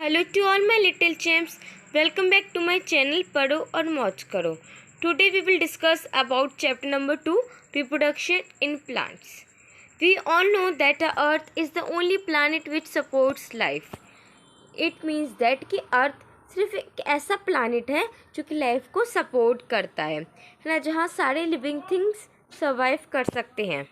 Hello to all my little champs. Welcome back to my channel पढ़ो और मौज करो. Today we will discuss about chapter number 2, reproduction in plants. We all know that the earth is the only planet which supports life. It means that कि अर्थ सिर्फ एक ऐसा planet है जो कि लाइफ को सपोर्ट करता है ना, जहाँ सारे लिविंग थिंग्स सर्वाइव कर सकते हैं.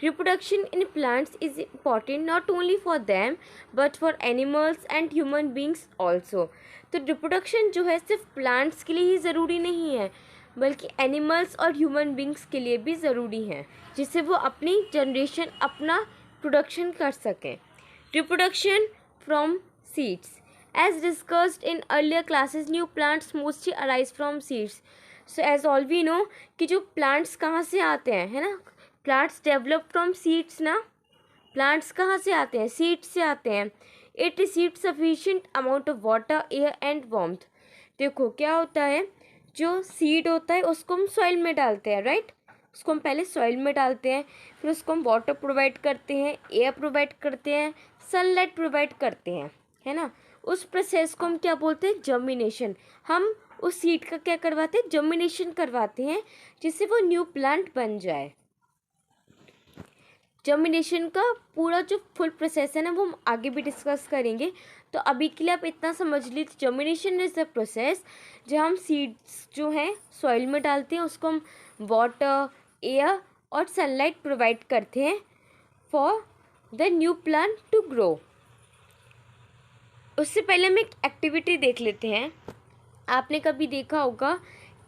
Reproduction in plants is important not only for them but for animals and human beings also. तो reproduction जो है सिर्फ plants के लिए ही ज़रूरी नहीं है बल्कि animals और human beings के लिए भी ज़रूरी है, जिससे वो अपनी जनरेशन अपना प्रोडक्शन कर सकें. Reproduction from seeds. As discussed in earlier classes, new plants mostly arise from seeds. So as all we know कि जो plants कहाँ से आते हैं, है ना, प्लांट्स डेवलप फ्रॉम सीड्स ना. प्लांट्स कहाँ से आते हैं? सीड्स से आते हैं. It received sufficient amount of water, air and warmth. देखो क्या होता है, जो सीड होता है उसको हम सॉइल में डालते हैं, राइट. उसको हम पहले सॉइल में डालते हैं, फिर उसको हम वाटर प्रोवाइड करते हैं, एयर प्रोवाइड करते हैं, सनलाइट प्रोवाइड करते हैं, है ना. उस प्रोसेस को हम क्या बोलते हैं? जर्मिनेशन. हम उस सीड का क्या करवाते हैं? जर्मिनेशन करवाते हैं, जिससे वो न्यू प्लांट बन जाए. जर्मिनेशन का पूरा जो फुल प्रोसेस है ना, वो हम आगे भी डिस्कस करेंगे. तो अभी के लिए आप इतना समझ लीजिए, जर्मिनेशन इज द प्रोसेस जहाँ हम सीड्स जो हैं सॉइल में डालते हैं, उसको हम वाटर, एयर और सनलाइट प्रोवाइड करते हैं for the new plant to grow. उससे पहले हम एक एक्टिविटी देख लेते हैं. आपने कभी देखा होगा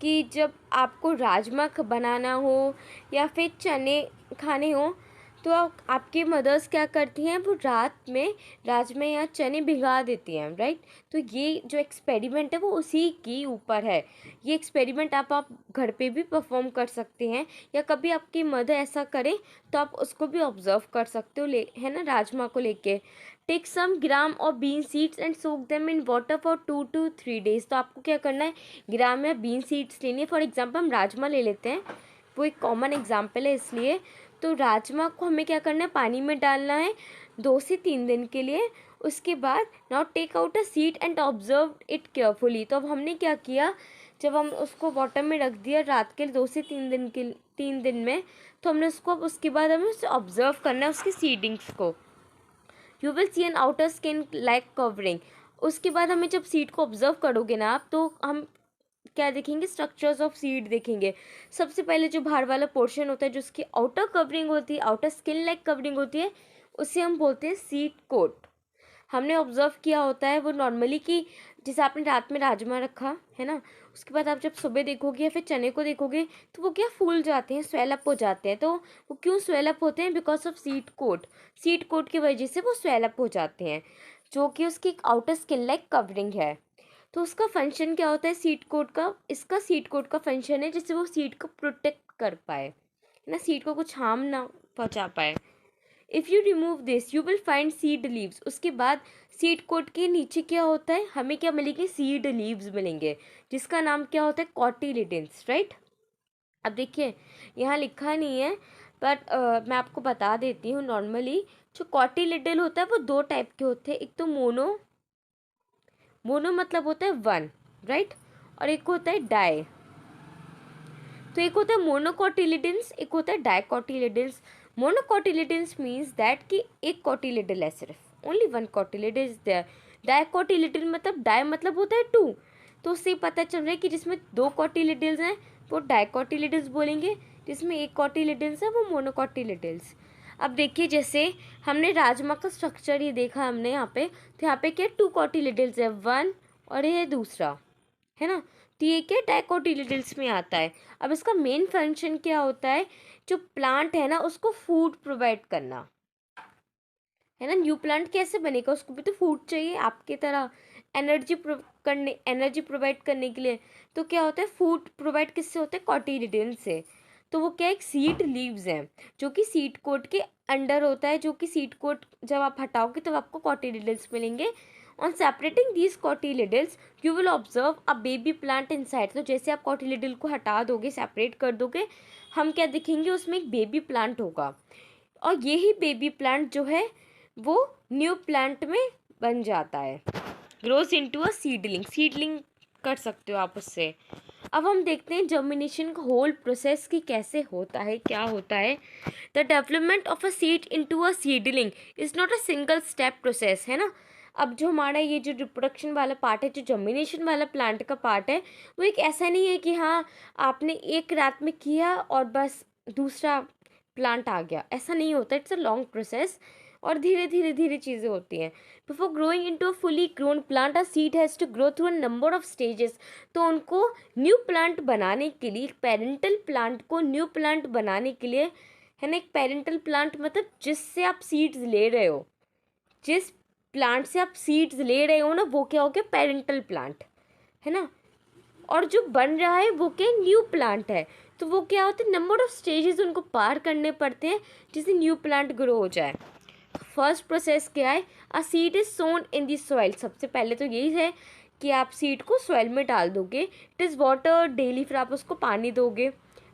कि जब आपको राजमा बनाना हो या फिर चने खाने हो तो आपकी मदर्स क्या करती हैं, वो रात में राजमा या चने भिगा देती हैं, राइट. तो ये जो एक्सपेरिमेंट है वो उसी के ऊपर है. ये एक्सपेरिमेंट आप घर पे भी परफॉर्म कर सकते हैं, या कभी आपकी मदर ऐसा करें तो आप उसको भी ऑब्जर्व कर सकते हो, है ना. राजमा को लेके टेक सम ग्राम और bean seeds and soak them in water for 2 to 3 days. तो आपको क्या करना है, ग्राम या बीन सीड्स लेनी है. फॉर एग्जाम्पल हम राजमा ले लेते हैं, वो एक कॉमन एग्जाम्पल है इसलिए. तो राजमा को हमें क्या करना है, पानी में डालना है 2 से 3 दिन के लिए. उसके बाद now take out a seed and observe it carefully. तो अब हमने क्या किया, जब हम उसको वाटर में रख दिया रात के 2 से 3 दिन में, तो हमने उसको अब उसके बाद हमें उसे ऑब्जर्व करना है, उसकी सीडिंग्स को. You will see an outer skin like covering. उसके बाद हमें जब सीड को ऑब्जर्व करोगे ना आप, तो हम क्या देखेंगे, स्ट्रक्चर्स ऑफ सीड देखेंगे. सबसे पहले जो बाहर वाला पोर्शन होता है, जो उसकी आउटर कवरिंग होती है, आउटर स्किन लाइक कवरिंग होती है, उसे हम बोलते हैं सीड कोट. हमने ऑब्जर्व किया होता है वो नॉर्मली कि जैसे आपने रात में राजमा रखा है ना, उसके बाद आप जब सुबह देखोगे या फिर चने को देखोगे तो वो क्या फूल जाते हैं, स्वेल अप हो जाते हैं. तो वो क्यों स्वेल अप होते हैं? Because of seed coat. Seed coat की वजह से वो स्वेल अप हो जाते हैं, जो कि उसकी एक आउटर स्किन लाइक कवरिंग है. तो उसका फंक्शन क्या होता है सीड कोट का? इसका सीड कोट का फंक्शन है जिससे वो सीड को प्रोटेक्ट कर पाए, ना, सीड को कुछ हार्म ना पहुंचा पाए. If you remove this you will find seed leaves. उसके बाद सीड कोट के नीचे क्या होता है, हमें क्या मिलेंगे, सीड लीव्स मिलेंगे, जिसका नाम क्या होता है, कॉटिलिडन्स, राइट. अब देखिए यहाँ लिखा नहीं है बट मैं आपको बता देती हूँ. नॉर्मली जो कॉटिलिडल होता है वो 2 टाइप के होते हैं. एक तो मोनो मतलब होता है 1, राइट, और एक होता है डाई. तो एक होता है मोनोकोटिलिडन्स, एक होता है डाइकोटिलिडन्स. मोनोकोटिलिडन्स मीन्स दैट कि एक कोटिलिडल है, सिर्फ ओनली 1 कोटिलिडल इज देयर. डाइकोटिलिडल मतलब डाई मतलब होता है 2. तो उससे पता चल रहा है कि जिसमें 2 कोटिलिडल्स हैं वो डाइकोटिलिडल्स बोलेंगे, जिसमें एक कोटिलिडल्स है वो मोनोकोटिलिडल्स. अब देखिए जैसे हमने राजमा का स्ट्रक्चर ये देखा हमने यहाँ पे, तो यहाँ पे क्या 2 कोटिलिडल्स है, 1 और ये दूसरा, है ना. तो ये क्या डाइकोटिलिडल्स में आता है. अब इसका मेन फंक्शन क्या होता है, जो प्लांट है ना उसको फूड प्रोवाइड करना, है ना. न्यू प्लांट कैसे बनेगा, उसको भी तो फूड चाहिए आपके तरह, एनर्जी प्रोवाइड करने के लिए. तो क्या होता है, फूड प्रोवाइड किससे होता है, कोटिलिडन से. तो वो क्या, एक सीड लीव्स हैं जो कि सीड कोट के अंडर होता है, जो कि सीड कोट जब आप हटाओगे तो आपको कोटिलिडल्स मिलेंगे. On separating these cotyledons you will observe a baby plant inside. तो जैसे आप कोटिलिडल को हटा दोगे, सेपरेट कर दोगे, हम क्या दिखेंगे, उसमें एक बेबी प्लांट होगा. और यही बेबी प्लांट जो है वो न्यू प्लांट में बन जाता है, ग्रोस इनटू अ सीडलिंग कर सकते हो आप उससे। अब हम देखते हैं जर्मिनेशन का होल प्रोसेस कि कैसे होता है, क्या होता है। The development of a seed into a seedling is not a single step process, है ना। अब जो हमारा ये जो रिप्रोडक्शन वाला पार्ट है, जो जर्मिनेशन वाला प्लांट का पार्ट है, वो एक ऐसा नहीं है कि हाँ आपने एक रात में किया और बस दूसरा प्लांट आ गया, ऐसा नहीं होता। इट्स अ लॉन्ग प्रोसेस और धीरे धीरे चीज़ें होती हैं। Before growing into a fully grown plant a seed has to grow through a number of stages. तो उनको न्यू प्लांट बनाने के लिए, पेरेंटल प्लांट को न्यू प्लांट बनाने के लिए, है ना, एक पेरेंटल प्लांट मतलब जिससे आप सीड्स ले रहे हो, जिस प्लांट से आप सीड्स ले रहे हो ना, वो क्या हो गया, पेरेंटल प्लांट, है ना। और जो बन रहा है वो क्या, न्यू प्लांट है। तो वो क्या होता है, नंबर ऑफ स्टेजेस उनको पार करने पड़ते हैं जिससे न्यू प्लांट ग्रो हो जाए। फर्स्ट प्रोसेस क्या है, a seed is sown in the soil. सबसे पहले तो यही है कि आप सीड को सॉइल में डाल दोगे। इट इज़ वाटर डेली, फिर आप उसको पानी दोगे।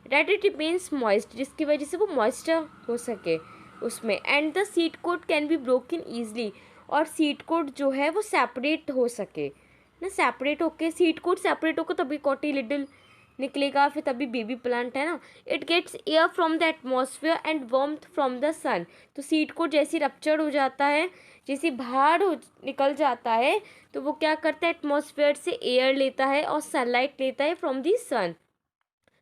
डेट इट रिमेन्स मॉइस्ट, जिसकी वजह से वो मॉइस्चर हो सके उसमें। And the seed coat can be broken easily, और सीड कोट जो है वो सेपरेट हो सके ना, सेपरेट होके सीड कोट सेपरेट होकर तभी कॉटिलिडल निकलेगा, फिर तभी बेबी प्लांट, है ना। It gets air from the atmosphere and warmth from the sun. तो सीड कोट जैसे रप्चर हो जाता है, जैसे बाहर हो निकल जाता है, तो वो क्या करता है, एटमॉस्फेयर से एयर लेता है और सनलाइट लेता है from the sun.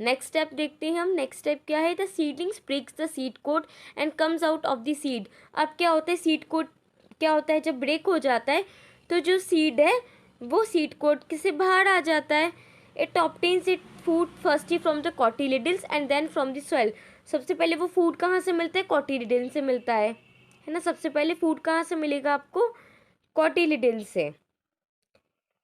Next step देखते हैं हम। नेक्स्ट स्टेप क्या है, the seedlings breaks the seed coat and comes out of the seed. अब क्या होता है, सीड कोट क्या होता है, जब ब्रेक हो जाता है तो जो सीड है वो सीड कोट से बाहर आ जाता है। It obtains it food firstly from the cotyledons and then from the soil. सबसे पहले वो फूड कहाँ से मिलता है, कॉटिलिडल से मिलता है ना। सबसे पहले फूड कहाँ से मिलेगा आपको, कॉटिलिडल से।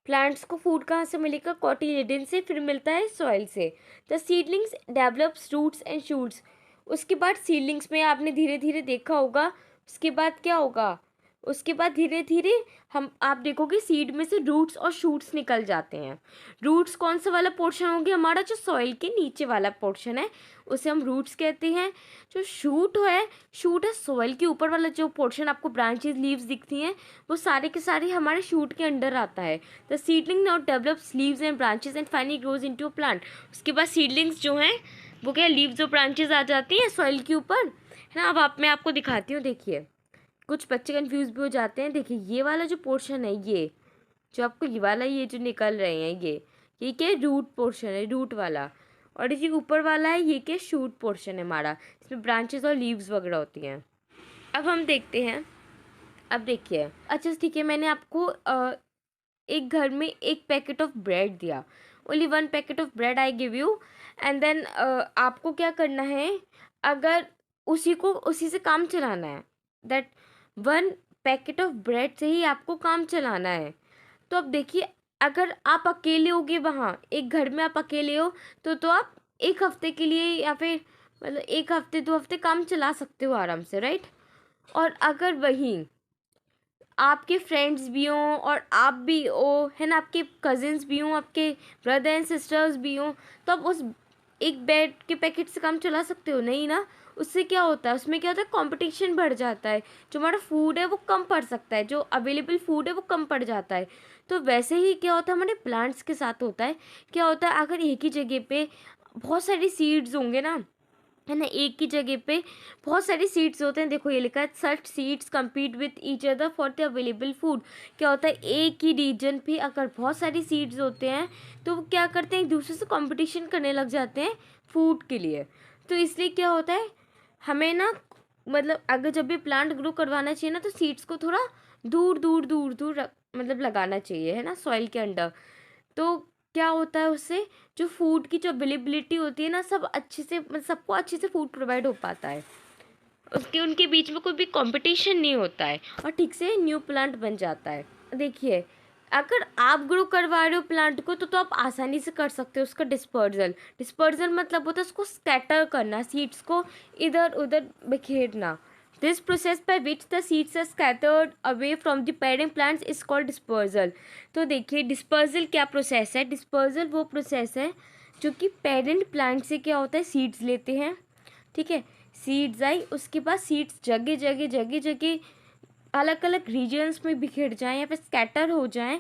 प्लांट्स को फूड कहाँ से मिलेगा, कॉटिलिडन से, फिर मिलता है सॉइल से। The seedlings develops roots and shoots. उसके बाद सीडलिंग्स में आपने धीरे धीरे देखा होगा, उसके बाद क्या होगा, उसके बाद धीरे धीरे हम आप देखोगे सीड में से रूट्स और शूट्स निकल जाते हैं। रूट्स कौन सा वाला पोर्शन होंगे, हमारा जो सॉइल के नीचे वाला पोर्शन है उसे हम रूट्स कहते हैं। जो शूट है सॉइल के ऊपर वाला जो पोर्शन, आपको ब्रांचेस लीव्स दिखती हैं, वो सारे के सारे हमारे शूट के अंडर आता है। The seedling now develops leaves and branches and finally grows into a plant. उसके बाद सीडलिंग्स जो हैं वो क्या, लीव्स और ब्रांचेस आ जाती हैं सॉइल के ऊपर, है ना। अब मैं आपको दिखाती हूँ, देखिए कुछ बच्चे कंफ्यूज भी हो जाते हैं। देखिए ये वाला जो पोर्शन है, ये जो आपको ये वाला, ये जो निकल रहे हैं, ये क्या है, रूट पोर्शन है, रूट वाला। और ये ऊपर वाला है, ये क्या, शूट पोर्शन है हमारा, इसमें ब्रांचेस और लीव्स वगैरह होती हैं। अब हम देखते हैं। अब देखिए, अच्छा ठीक है, मैंने आपको एक घर में एक पैकेट ऑफ ब्रेड दिया, only one packet of bread I give you, and then आपको क्या करना है, अगर उसी से काम चलाना है, that one packet of bread से ही आपको काम चलाना है। तो अब देखिए, अगर आप अकेले होगे वहाँ एक घर में, आप अकेले हो तो आप एक हफ्ते के लिए या फिर मतलब एक हफ्ते 2 हफ्ते काम चला सकते हो आराम से, राइट। और अगर वहीं आपके फ्रेंड्स भी हों और आप भी हो, है ना, आपके कजिन्स भी हों, आपके ब्रदर एंड सिस्टर्स भी हों, तो आप उस एक ब्रेड के पैकेट से काम चला सकते हो नहीं ना। उससे क्या होता है, उसमें क्या होता है, कंपटीशन बढ़ जाता है, जो हमारा फूड है वो कम पड़ सकता है, जो अवेलेबल फूड है वो कम पड़ जाता है। तो वैसे ही क्या होता है हमारे प्लांट्स के साथ होता है, क्या होता है, अगर एक ही जगह पे बहुत सारी सीड्स होंगे ना, है ना, एक ही जगह पे बहुत सारी सीड्स होते हैं। देखो ये लिखा है, such seeds compete with each other for the available food. क्या होता है, एक ही रीजन पे अगर बहुत सारी सीड्स होते हैं तो वो क्या करते हैं, एक दूसरे से कंपटीशन करने लग जाते हैं फूड के लिए। तो इसलिए क्या होता है, हमें ना मतलब अगर जब भी प्लांट ग्रो करवाना चाहिए ना, तो सीड्स को थोड़ा दूर मतलब लगाना चाहिए, है ना, सॉइल के अंडर। तो क्या होता है उससे, जो फूड की जो अवेलेबिलिटी होती है ना, सब अच्छे से मतलब सबको अच्छे से फूड प्रोवाइड हो पाता है, उसके उनके बीच में कोई भी कंपटीशन नहीं होता है, और ठीक से न्यू प्लांट बन जाता है। देखिए, अगर आप ग्रो करवा रहे हो प्लांट को तो आप आसानी से कर सकते हो उसका डिस्पर्जल मतलब होता है उसको स्कैटर करना, सीड्स को इधर उधर बिखेरना। This process by which the seeds are scattered away from the parent plants is called dispersal. तो देखिए डिस्पर्जल क्या प्रोसेस है, डिस्पर्जल वो प्रोसेस है जो कि पेरेंट प्लांट से क्या होता है, सीड्स लेते हैं, ठीक है, सीड्स आई, उसके बाद सीड्स जगह जगह अलग अलग रीजन्स में बिखर जाएं या फिर स्कैटर हो जाएं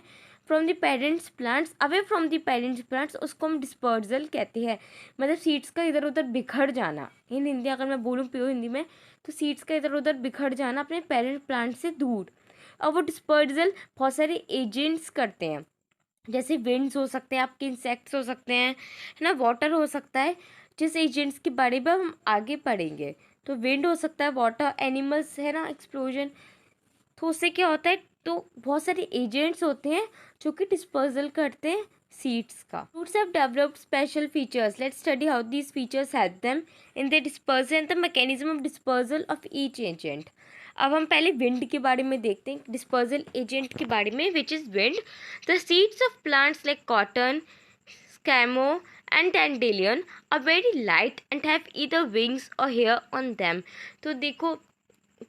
from the parents plants, away from the parents plants, उसको हम डिस्पर्जल कहते हैं। मतलब सीड्स का इधर उधर बिखर जाना, इन हिंदी अगर मैं बोलूँ प्योर हिंदी में तो सीड्स का इधर उधर बिखर जाना अपने पेरेंट प्लांट से दूर। और वो डिस्पर्जल बहुत सारे एजेंट्स करते हैं, जैसे विंड्स हो सकते हैं, आपके इंसेक्ट्स हो सकते हैं, है ना, वाटर हो सकता है, जिस एजेंट्स के बारे में हम आगे पढ़ेंगे। तो विंड हो सकता है, वाटर, एनिमल्स, है ना, एक्सप्लोजन। तो उससे क्या होता है, तो बहुत सारे एजेंट्स होते हैं जो कि डिस्पर्जल करते हैं सीड्स का। Fruits have developed special features, let's study how these features help them in the dispersal and the mechanism of dispersal of each agent. अब हम पहले विंड के बारे में देखते हैं, डिस्पर्जल एजेंट के बारे में, which is wind. The seeds of plants like cotton, sycamore and dandelion are very light and have either wings or hair on them. तो देखो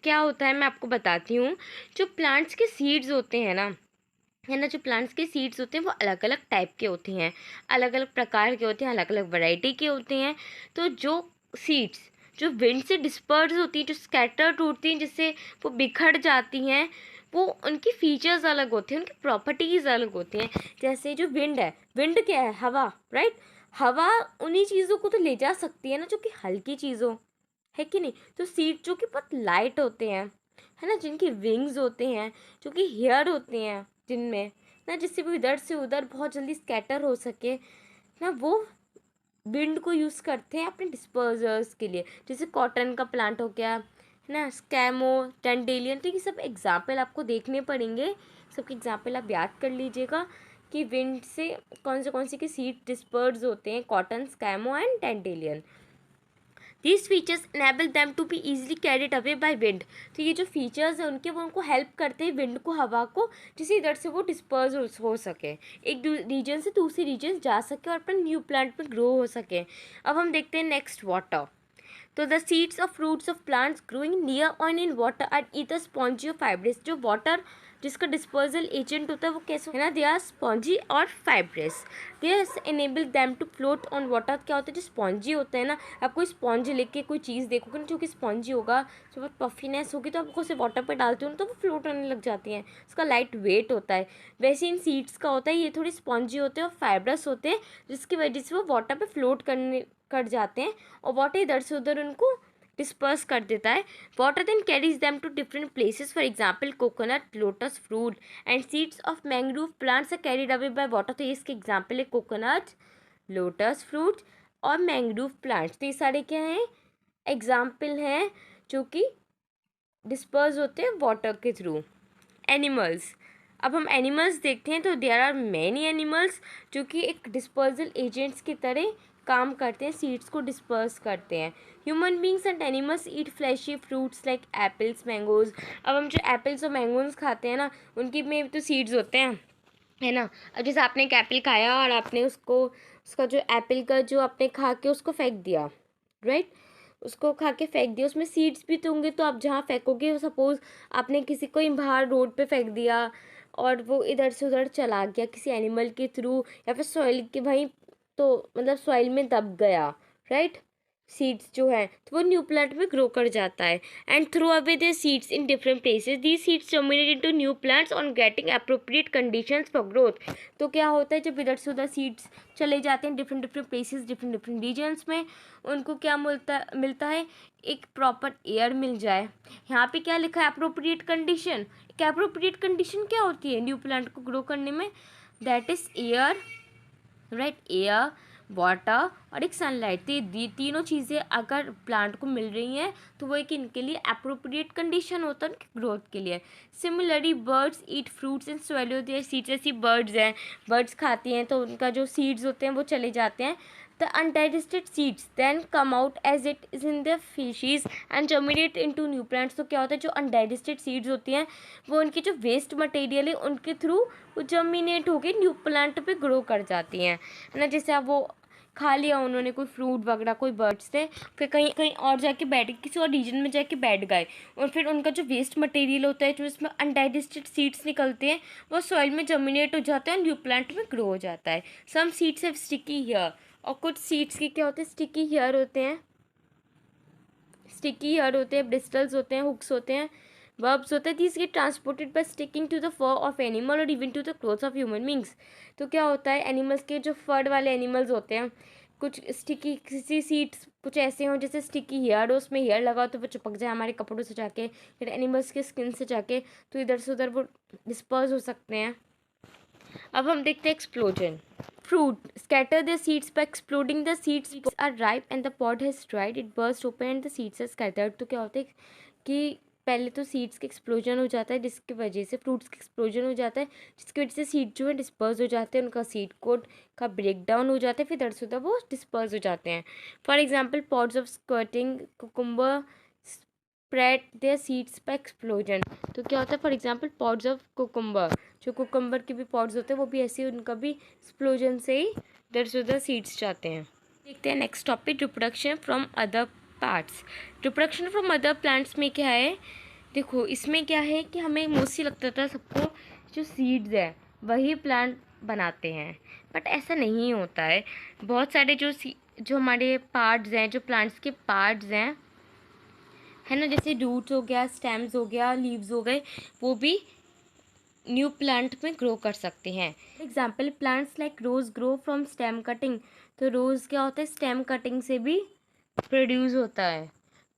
क्या होता है, मैं आपको बताती हूँ। जो प्लांट्स के सीड्स होते हैं ना, है ना, जो प्लांट्स के सीड्स होते हैं वो अलग अलग टाइप के होते हैं, अलग अलग प्रकार के होते हैं, अलग अलग वैरायटी के होते हैं। तो जो सीड्स जो विंड से डिस्पर्स होती हैं, जो स्कैटर्ड होती हैं, जिससे वो बिखर जाती हैं, वो उनकी फीचर्स अलग होते हैं, उनकी प्रॉपर्टीज़ अलग होती हैं। जैसे जो विंड है, विंड क्या है, हवा, राइट। हवा उन्हीं चीज़ों को तो ले जा सकती है ना जो कि हल्की चीज़ों, है कि नहीं। तो सीड जो कि बहुत लाइट होते हैं, है ना, जिनकी विंग्स होते हैं, जो कि हेयर होते हैं जिनमें ना, जिससे वो इधर से उधर बहुत जल्दी स्कैटर हो सके ना, वो विंड को यूज़ करते हैं अपने डिस्पर्जर्स के लिए। जैसे कॉटन का प्लांट हो गया, है ना, स्कैमो, डैंडेलियन। तो ये सब एग्जाम्पल आपको देखने पड़ेंगे, सबके एग्जाम्पल आप याद कर लीजिएगा कि विंड से कौन से के सीड डिस्पर्स होते हैं, cotton, sycamore and dandelion. These features enable them to be easily carried away by wind। तो ये जो फीचर्स हैं उनके, वो उनको हेल्प करते हैं विंड को, हवा को, जिससे इधर से वो डिस्पर्स हो सके, एक रीजन से दूसरी रीजन जा सके और अपने न्यू प्लांट में ग्रो हो सके। अब हम देखते हैं नेक्स्ट, वाटर। तो the seeds of fruits of plants growing near on in water are either spongy or fibrous. जो वाटर जिसका डिस्पर्जल एजेंट होता है वो कैसे, है ना, they are spongy or fibrous. This enable them to float on water. क्या होता है, जो स्पॉन्जी होता है ना, आप कोई स्पॉन्ज लेके कोई चीज़ देखोगे ना जो कि स्पॉन्जी होगा, जो बहुत पफीनेस होगी, तो आप उसे वाटर पर डालते हो तो वो फ्लोट होने लग जाती हैं, उसका लाइट वेट होता है। वैसे इन सीड्स का होता है, ये थोड़ी स्पॉन्जी होते हैं और फाइब्रस होते हैं, जिसकी वजह से वो वाटर पर फ्लोट कर जाते हैं और वाटर इधर से उधर उनको डिस्पर्स कर देता है। Water then carries them to different places, for example coconut, lotus fruit and seeds of mangrove plants are carried away by water. तो ये इसके एग्जाम्पल है, कोकोनट, लोटस फ्रूट और मैंग्रोव प्लांट्स। तो ये सारे क्या हैं, एग्जाम्पल हैं जो कि डिस्पर्स होते हैं वाटर के थ्रू। एनिमल्स, अब हम एनिमल्स देखते हैं। तो देयर आर मैनी एनिमल्स जो कि एक डिस्पर्जल एजेंट्स की तरह काम करते हैं, सीड्स को डिस्पर्स करते हैं। Human beings and animals eat fleshy fruits like apples, mangoes. अब हम जो एप्पल्स और मैंगोज खाते हैं ना, उनकी में तो सीड्स होते हैं, है ना। अब जैसे आपने एक एप्पल खाया और आपने उसका जो एप्पल का जो आपने खा के उसको फेंक दिया, राइट, उसको खा के फेंक दिया, उसमें सीड्स भी तो होंगे। तो आप जहाँ फेंकोगे, सपोज़ आपने किसी को ही बाहर रोड पे फेंक दिया और वो इधर से उधर चला गया किसी एनिमल के थ्रू, या फिर सॉइल के भाई, तो मतलब सॉइल में दब गया, राइट, सीड्स जो है, तो वो न्यू प्लांट में ग्रो कर जाता है। And throw away their seeds in different places, these seeds germinate into new plants on getting appropriate conditions for growth. तो क्या होता है, जब इधर से उधर सीड्स चले जाते हैं different different places, different different regions में, उनको क्या मिलता है, एक प्रॉपर एयर मिल जाए। यहाँ पे क्या लिखा है, अप्रोप्रिएट कंडीशन। क्या अप्रोप्रिएट कंडीशन क्या होती है न्यू प्लांट को ग्रो करने में, that is air, right, air, water और एक सनलाइट। तो ये तीनों चीज़ें अगर प्लांट को मिल रही हैं तो वो एक इनके लिए अप्रोप्रिएट कंडीशन होता है उनकी ग्रोथ के लिए। Similarly birds eat fruits and swallow their seeds. ऐसी बर्ड्स हैं, बर्ड्स खाती हैं तो उनका जो सीड्स होते हैं वो चले जाते हैं। The undigested seeds then come out as it is in the faeces and germinate into new plants. तो क्या होता है, जो अनडाइजेस्टेड सीड्स होती हैं वो उनकी जो वेस्ट मटेरियल है उनके थ्रू वो जर्मिनेट होकर न्यू प्लांट पे ग्रो कर जाती हैं, है ना। जैसे अब वो खा लिया उन्होंने कोई फ्रूट वगैरह, कोई बर्ड्स थे, फिर कहीं कहीं और जाके बैठ गए, किसी और रीजन में जाके बैठ गए, और फिर उनका जो वेस्ट मटेरियल होता है, जो इसमें अनडाइजेस्टेड सीड्स निकलते हैं, वो सॉइल में जर्मिनेट हो जाता है और न्यू प्लांट में ग्रो हो जाता है। Some seeds have sticky hair, और कुछ सीड्स के क्या होते हैं, स्टिकी हेयर होते हैं, स्टिकी हेयर होते हैं, ब्रिस्टल्स होते हैं, हुक्स होते हैं, वर्ब्स होता है this get transported by sticking to the fur of animal or even to the clothes of human beings. तो क्या होता है, एनिमल्स के जो फर वाले एनिमल्स होते हैं, कुछ स्टिकी किसी सीड्स कुछ ऐसे हों जैसे स्टिकी हेयर हो, उसमें हेयर लगाओ तो वो चिपक जाए हमारे कपड़ों से जाके, फिर एनिमल्स के स्किन से जाके, तो इधर से उधर वो डिस्पर्स हो सकते हैं। अब हम देखते हैं explosion. Fruit scatter the seeds by exploding the seeds are ripe and the pod has dried it burst open and the seeds are scattered. तो क्या होता है कि पहले तो सीड्स का एक्सप्लोजन हो जाता है जिसकी वजह से फ्रूट्स का एक्सप्लोजन हो जाता है, जिसकी वजह से सीड जो है डिस्पर्स हो जाते हैं, उनका सीड कोड का ब्रेक डाउन हो जाता है, फिर दर से उधर वो डिस्पर्स हो जाते हैं। For example pods of squirting cucumber spread their seeds by explosion. तो क्या होता है, for example pods of cucumber, जो कुकुम्बर के भी पॉड्स होते हैं वो भी ऐसे उनका भी एक्सप्लोजन से ही इधर से उधर सीड्स जाते हैं। देखते हैं next topic, reproduction from other parts. Reproduction from other plants में क्या है, देखो इसमें क्या है कि हमें मोस्टली लगता था सबको जो सीड्स है वही प्लांट बनाते हैं, बट ऐसा नहीं होता है। बहुत सारे जो हमारे पार्ट्स हैं, जो प्लांट्स के पार्ट्स हैं, है ना, जैसे रूट्स हो गया, स्टेम्स हो गया, लीव्स हो गए, वो भी न्यू प्लांट में ग्रो कर सकते हैं। Example plants like rose grow from stem cutting. तो रोज़ क्या होता है, स्टेम कटिंग से भी प्रोड्यूस होता है।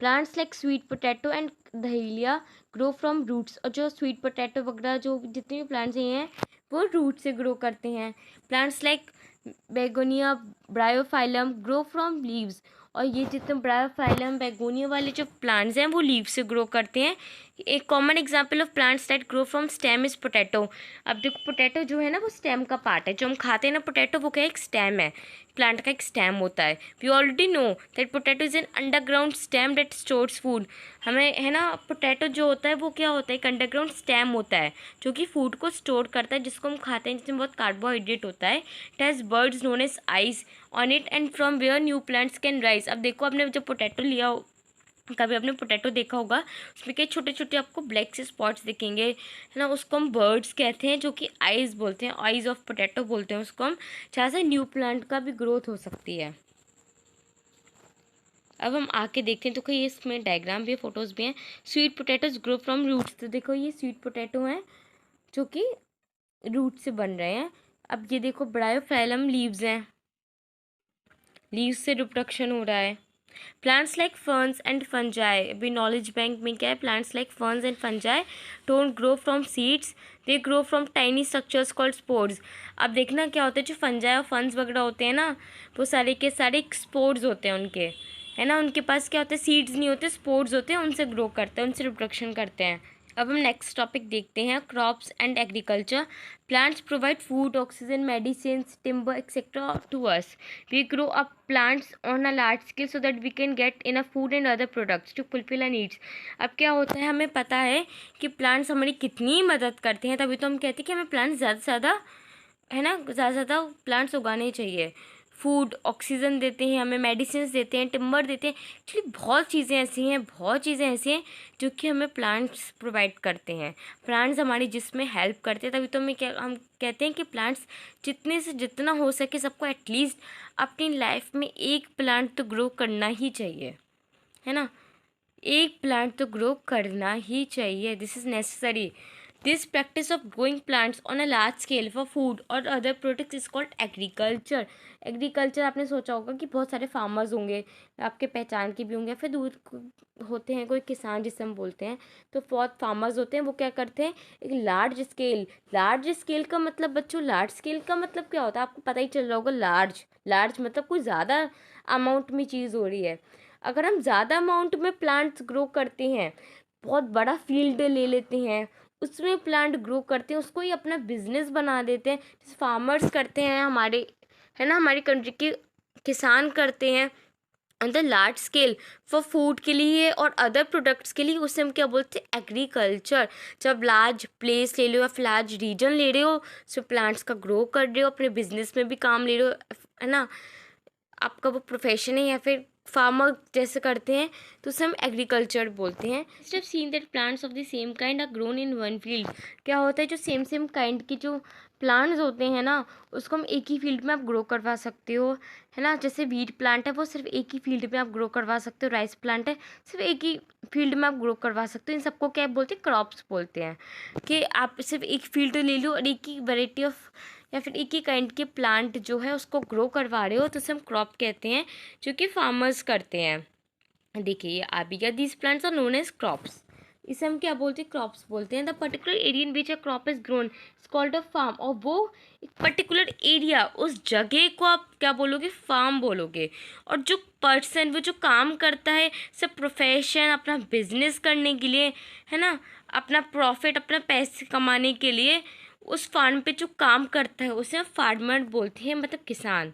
Plants like sweet potato and dahlia grow from roots. और जो स्वीट पोटैटो वगैरह जो जितने भी प्लांट्स हैं वो रूट से ग्रो करते हैं। Plants like begonia Bryophyllum grow from leaves. और ये जितने ब्रायोफाइलम बेगोनिया वाले जो प्लांट्स हैं वो लीव से ग्रो करते हैं। एक common example of plants that grow from stem is potato. अब देखो पोटैटो जो है ना वो स्टेम का पार्ट है, जो हम खाते हैं ना पोटैटो, वो क्या एक स्टेम है, प्लांट का एक स्टेम होता है। We already know that potato is an underground stem that stores food. हमें है ना, पोटैटो जो होता है वो क्या होता है, एक अंडरग्राउंड स्टेम होता है जो कि फूड को स्टोर करता है, जिसको हम खाते हैं, जिसमें बहुत कार्बोहाइड्रेट होता है। It has birds known as eyes on it and from where new plants can rise. अब देखो आपने जब पोटैटो लिया हो, कभी आपने पोटैटो देखा होगा, उसमें कई छोटे छोटे आपको ब्लैक से स्पॉट्स दिखेंगे, है ना, उसको हम बर्ड्स कहते हैं, जो कि आइज बोलते हैं, आइज ऑफ पोटैटो बोलते हैं उसको हम, जहाँ से न्यू प्लांट का भी ग्रोथ हो सकती है। अब हम आके देखते हैं, तो कोई इसमें डायग्राम भी है, फोटोज़ भी हैं। Sweet potatoes grow from roots. तो देखो ये स्वीट पोटैटो हैं जो कि रूट से बन रहे हैं। अब ये देखो ब्रायोफाइलम लीव्स हैं, लीव्स से रिप्रोडक्शन हो रहा है। Plants like ferns and fungi, अभी नॉलेज बैंक में क्या है, plants like ferns and fungi don't grow from seeds, they grow from tiny structures called spores. अब देखना क्या होता है, जो फंजाई और फर्न्स वगैरह होते हैं ना, वो सारे के सारे स्पोर्स होते हैं उनके, है ना, उनके पास क्या होते हैं, सीड्स नहीं होते, स्पोर्स होते हैं, उनसे ग्रो करते हैं, उनसे रिप्रोडक्शन करते हैं। अब हम नेक्स्ट टॉपिक देखते हैं, crops and agriculture. Plants provide food, oxygen, medicine, timber etcetera to us. We grow up plants on a large scale so that we can get enough food and other products to fulfil our needs. अब क्या होता है, हमें पता है कि plants हमारी कितनी मदद करते हैं, तभी तो हम कहते हैं कि हमें प्लांट्स ज़्यादा से ज़्यादा, है ना, ज़्यादा से ज़्यादा प्लांट्स उगाने चाहिए। फूड, ऑक्सीजन देते हैं हमें, मेडिसिन देते हैं, टिम्बर देते हैं। एक्चुअली बहुत चीज़ें ऐसी हैं जो कि हमें प्लांट्स प्रोवाइड करते हैं। प्लांट्स हमारी जिसमें हेल्प करते हैं, तभी तो हम कहते हैं कि प्लांट्स जितने से जितना हो सके सबको एटलीस्ट अपनी लाइफ में एक प्लांट तो ग्रो करना ही चाहिए, है ना, एक प्लांट तो ग्रो करना ही चाहिए। This is necessary. This practice of growing plants on a large scale for food और other products is called agriculture. Agriculture आपने सोचा होगा कि बहुत सारे फार्मर्स होंगे, आपके पहचान के भी होंगे, फिर दूर होते हैं कोई किसान जिसे हम बोलते हैं, तो बहुत फार्मर्स होते हैं, वो क्या करते हैं, एक लार्ज स्केल का मतलब बच्चों, लार्ज स्केल का मतलब क्या होता है, आपको पता ही चल रहा होगा। लार्ज मतलब कोई ज़्यादा अमाउंट में चीज़ हो रही है। अगर हम ज़्यादा अमाउंट में प्लांट्स ग्रो करते हैं, बहुत बड़ा फील्ड ले लेते हैं, उसमें प्लांट ग्रो करते हैं, उसको ही अपना बिजनेस बना देते हैं, जैसे फार्मर्स करते हैं हमारे, है ना, हमारी कंट्री के किसान करते हैं on the large scale for food के लिए और अदर प्रोडक्ट्स के लिए, उससे हम क्या बोलते हैं, एग्रीकल्चर। जब लार्ज प्लेस ले रहे हो या फिर लार्ज रीजन ले रहे हो, सो प्लांट्स का ग्रो कर रहे हो, अपने बिजनेस में भी काम ले रहे हो, है ना, आपका वो प्रोफेशन है या फिर फार्मर जैसे करते हैं तो उसे हम एग्रीकल्चर बोलते हैं। Step seen that plants of the same kind are grown in one field. क्या होता है, जो सेम काइंड के जो प्लांट्स होते हैं ना, उसको हम एक ही फील्ड में आप ग्रो करवा सकते हो, है ना। जैसे वीट प्लांट है वो सिर्फ एक ही फील्ड में आप ग्रो करवा सकते हो, राइस प्लांट है सिर्फ एक ही फील्ड में आप ग्रो करवा सकते हो। इन सबको क्या बोलते हैं, क्रॉप्स बोलते हैं। कि आप सिर्फ एक फील्ड ले लो और एक ही वैरायटी ऑफ या फिर एक ही काइंड के प्लांट जो है उसको ग्रो करवा रहे हो, तो उसे हम क्रॉप कहते हैं, जो कि फार्मर्स करते हैं। देखिए ये आ भी गया, these plants are known as crops. इसे हम क्या बोलते हैं, क्रॉप्स बोलते हैं। The particular area in which a crop is grown is called a farm. और वो एक पर्टिकुलर एरिया, उस जगह को आप क्या बोलोगे, फार्म बोलोगे। और जो पर्सन वो जो काम करता है सब प्रोफेशन, अपना बिजनेस करने के लिए, है ना, अपना प्रॉफिट, अपना पैसे कमाने के लिए उस फार्म पे जो काम करता है उसे हम फार्मर बोलते हैं, मतलब किसान।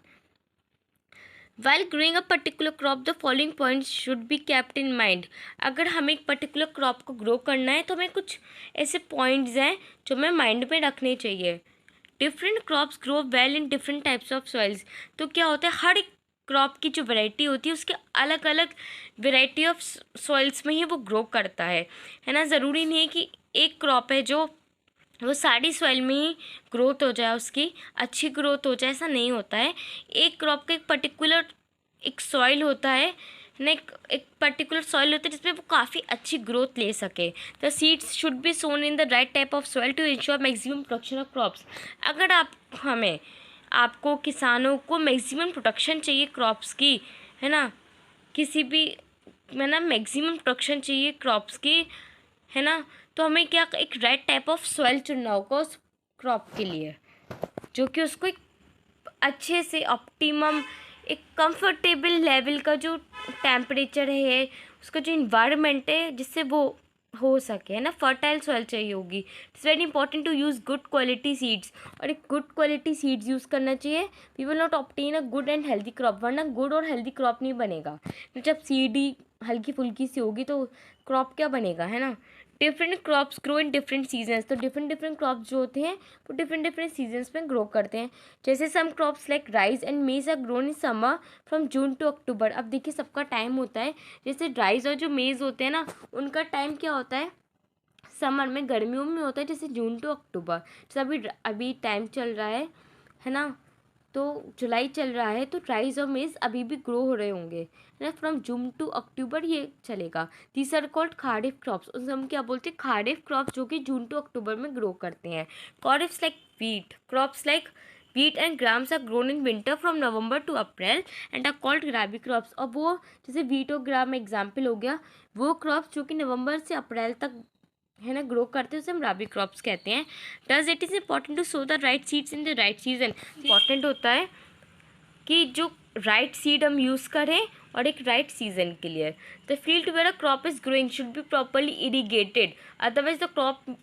While growing a particular crop, the following points should be kept in mind. अगर हमें एक पर्टिकुलर क्रॉप को ग्रो करना है तो हमें कुछ ऐसे पॉइंट्स हैं जो हमें माइंड में रखने चाहिए। Different crops grow well in different types of soils. तो क्या होता है, हर एक क्रॉप की जो वैरायटी होती है उसके अलग अलग वैरायटी ऑफ सॉइल्स में ही वो ग्रो करता है ना। ज़रूरी नहीं है कि एक क्रॉप है जो वो सारी सॉइल में ही ग्रोथ हो जाए, उसकी अच्छी ग्रोथ हो जाए, ऐसा नहीं होता है। एक क्रॉप का एक पर्टिकुलर एक सॉइल होता है ना, एक पर्टिकुलर सॉइल होता है जिसमें वो काफ़ी अच्छी ग्रोथ ले सके। The seeds should be sown in the right type of soil to ensure maximum production of crops. अगर आपको किसानों को मैक्सिमम प्रोडक्शन चाहिए क्रॉप्स की, है ना, किसी भी मतलब मैक्सिमम प्रोडक्शन चाहिए क्रॉप्स की, है ना, तो हमें क्या एक राइट टाइप ऑफ सॉइल चुनना होगा उस क्रॉप के लिए, जो कि उसको एक अच्छे से ऑप्टिमम एक कंफर्टेबल लेवल का जो टेम्परेचर है, उसका जो इन्वायरमेंट है जिससे वो हो सके, है ना। फर्टाइल सॉइल चाहिए होगी। It's very important to use good quality seeds. और एक गुड क्वालिटी सीड्स यूज़ करना चाहिए। We will not obtain a good and healthy crop, वरना गुड और हेल्दी क्रॉप नहीं बनेगा। जब सीड ही हल्की फुल्की सी होगी तो क्रॉप क्या बनेगा, है ना। Different crops grow in different seasons. तो डिफरेंट क्रॉप्स जो होते हैं वो डिफरेंट सीजन्स में ग्रो करते हैं। जैसे some crops like rice and maize are grown in summer from June to October. अब देखिए सबका टाइम होता है, जैसे राइस और जो मेज़ होते हैं ना, उनका टाइम क्या होता है, समर में, गर्मियों में होता है, जैसे जून टू अक्टूबर। जैसे अभी टाइम चल रहा है ना, तो जुलाई चल रहा है, तो राइस और मेज़ अभी भी ग्रो हो रहे होंगे, है ना। फ्रॉम जून टू अक्टूबर ये चलेगा। These are called kharif crops. उसे हम क्या बोलते हैं, खारिफ क्रॉप्स, जो कि जून टू अक्टूबर में ग्रो करते हैं। Kharifs like wheat, crops like wheat and grams are grown in winter from November to April and are called rabi crops। और वो जैसे wheat और ग्राम एग्जाम्पल हो गया, वो क्रॉप्स जो कि नवंबर से अप्रैल तक, है ना, ग्रो करते हैं, उसे हम राबी क्रॉप्स कहते हैं। Does it is important to sow the right seeds in the right season. Important होता है कि जो राइट सीड हम यूज़ करें और एक राइट सीजन के लिए। The field where a crop is growing should be properly irrigated, otherwise the crop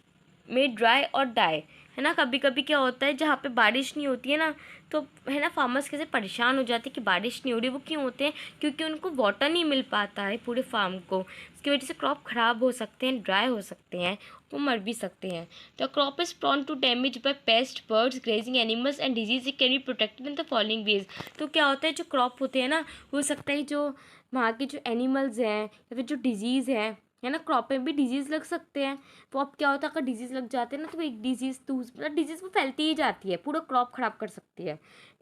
may dry और डाई, है ना। कभी कभी क्या होता है, जहाँ पे बारिश नहीं होती है ना, तो है ना फार्मर्स कैसे परेशान हो जाते हैं कि बारिश नहीं हो रही। वो क्यों होते हैं, क्योंकि उनको वाटर नहीं मिल पाता है पूरे फार्म को। इसकी वजह से क्रॉप ख़राब हो सकते हैं, ड्राई हो सकते हैं, वो मर भी सकते हैं। The crop is prone to damage by pest, birds, grazing animals and disease. Can be protected in the following ways. तो क्या होता है, जो क्रॉप होते हैं ना, हो सकता है जो वहाँ के जो एनिमल्स हैं या फिर जो डिजीज़ है ना, क्रॉप में भी डिजीज़ लग सकते हैं। तो अब क्या होता है, अगर डिजीज़ लग जाते हैं ना, तो एक डिजीज़ तो डिजीज़ वो फैलती ही जाती है, पूरा क्रॉप ख़राब कर सकती है,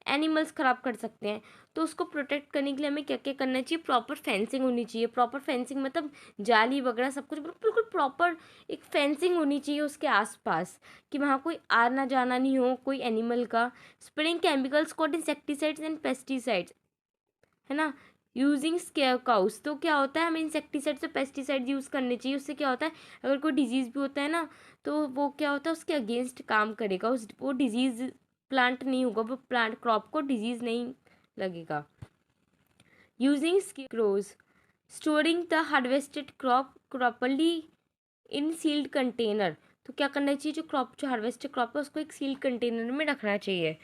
एनिमल्स ख़राब कर सकते हैं। तो उसको प्रोटेक्ट करने के लिए हमें क्या क्या करना चाहिए, प्रॉपर फेंसिंग होनी चाहिए। प्रॉपर फेंसिंग मतलब जाली वगैरह सब कुछ बिल्कुल प्रॉपर एक फेंसिंग होनी चाहिए उसके आसपास, कि वहाँ कोई आना जाना नहीं हो कोई एनिमल का। Spraying chemicals called insecticides and pesticides, है ना। यूजिंग स्केयर काउस, तो क्या होता है, हमें इंसेक्टिसाइड्स और पेस्टिसाइड्स यूज़ करने चाहिए। उससे क्या होता है, अगर कोई डिजीज़ भी होता है ना, तो वो क्या होता है, उसके अगेंस्ट काम करेगा। वो डिजीज़ प्लांट नहीं होगा, वो प्लांट क्रॉप को डिजीज़ नहीं लगेगा। Using screws, storing the harvested crop properly in sealed container. तो क्या करना चाहिए, जो हार्वेस्टेड क्रॉप है उसको एक सील्ड कंटेनर में रखना चाहिए।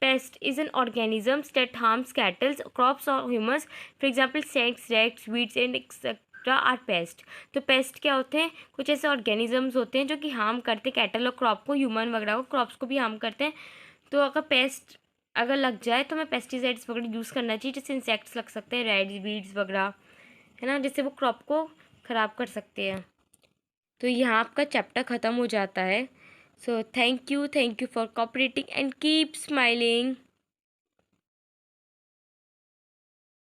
Pest is an organism that harms cattle, crops or humans. For example, snakes, rats, weeds and etc. are pest। तो पेस्ट क्या होते हैं, कुछ ऐसे ऑर्गेनिजम्स होते हैं जो कि हार्म करते हैं कैटल और क्रॉप को, ह्यूमन वगैरह को, क्रॉप्स को भी हार्म करते हैं। तो अगर पेस्ट अगर लग जाए तो हमें पेस्टिसाइड्स वगैरह यूज़ करना चाहिए, जिससे इंसेक्ट्स लग सकते हैं, रेड वीड्स वगैरह, है ना, जिससे वो क्रॉप को ख़राब कर सकते हैं। तो यहाँ आपका चैप्टर ख़त्म हो जाता है। So thank you for cooperating and keep smiling.